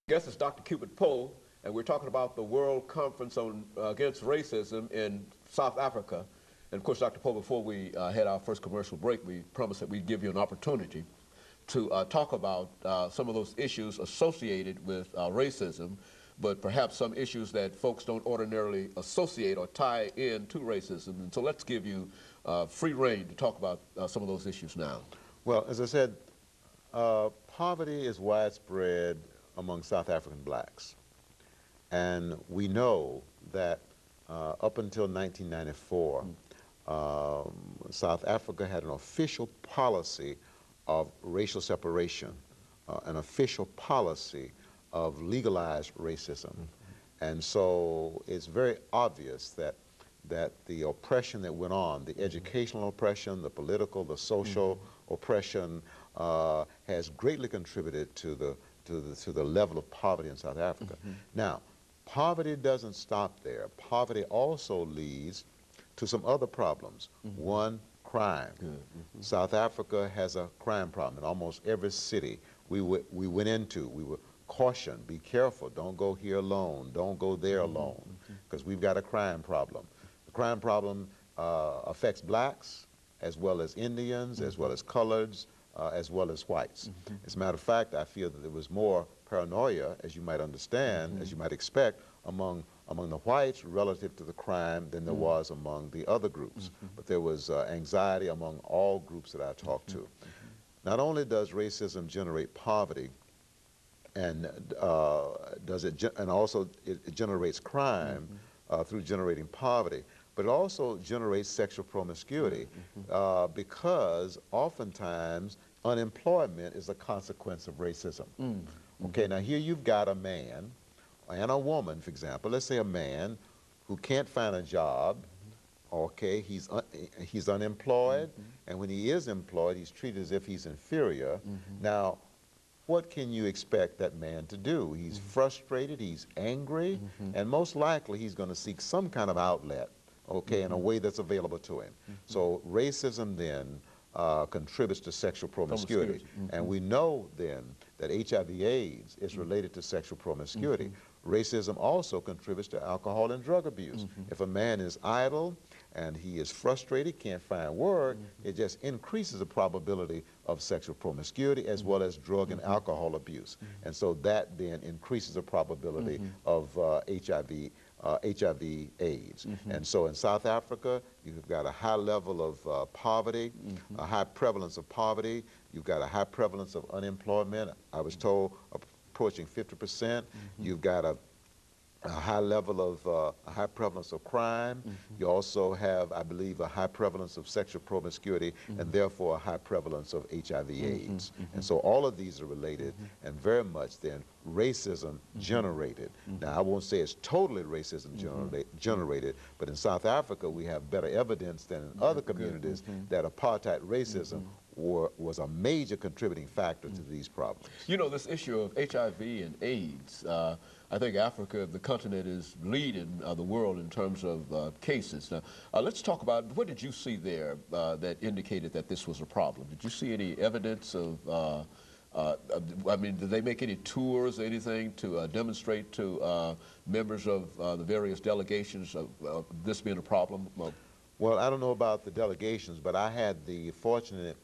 Guest is Dr. CPoe, and we're talking about the World Conference on Against Racism in South Africa. And of course, Dr. Poe, before we had our first commercial break, we promised that we'd give you an opportunity to talk about some of those issues associated with racism, but perhaps some issues that folks don't ordinarily associate or tie in to racism. And so let's give you free rein to talk about some of those issues now. Well, as I said, poverty is widespread among South African blacks. And we know that up until 1994, South Africa had an official policy of racial separation, an official policy of legalized racism. And so it's very obvious that the oppression that went on, the educational oppression, the political, the social oppression, has greatly contributed to the level of poverty in South Africa. Now, poverty doesn't stop there. Poverty also leads to some other problems. One, crime. South Africa has a crime problem in almost every city we went into. We were cautioned, be careful, don't go here alone, don't go there alone, because we've got a crime problem. The crime problem affects blacks, as well as Indians, as well as coloreds, as well as whites. As a matter of fact, I feel that there was more paranoia, as you might understand, as you might expect, among the whites relative to the crime than there was among the other groups. But there was anxiety among all groups that I talked to. Not only does racism generate poverty, and also it generates crime through generating poverty, but it also generates sexual promiscuity because oftentimes unemployment is a consequence of racism. Okay, now here you've got a man and a woman, for example. Let's say a man who can't find a job. Okay, he's unemployed, and when he is employed, he's treated as if he's inferior. Now, what can you expect that man to do? He's frustrated, he's angry, and most likely he's going to seek some kind of outlet, okay, in a way that's available to him. So racism then contributes to sexual promiscuity. And we know then that HIV/AIDS is related to sexual promiscuity. Racism also contributes to alcohol and drug abuse. If a man is idle and he is frustrated, can't find work, it just increases the probability of sexual promiscuity as well as drug and alcohol abuse. And so that then increases the probability of HIV/AIDS. And so in South Africa, you've got a high level of poverty, a high prevalence of poverty. You've got a high prevalence of unemployment. I was told approaching 50%. You've got a high level of, a high prevalence of crime. You also have, I believe, a high prevalence of sexual promiscuity and therefore a high prevalence of HIV/AIDS. And so all of these are related and very much then racism generated. Now, I won't say it's totally racism generated, but in South Africa we have better evidence than in other communities that apartheid racism was a major contributing factor to these problems. You know, this issue of HIV and AIDS, I think Africa, the continent, is leading the world in terms of cases. Now, let's talk about, what did you see there that indicated that this was a problem? Did you see any evidence of, I mean, did they make any tours or anything to demonstrate to members of the various delegations of this being a problem? Well, I don't know about the delegations, but I had the fortunate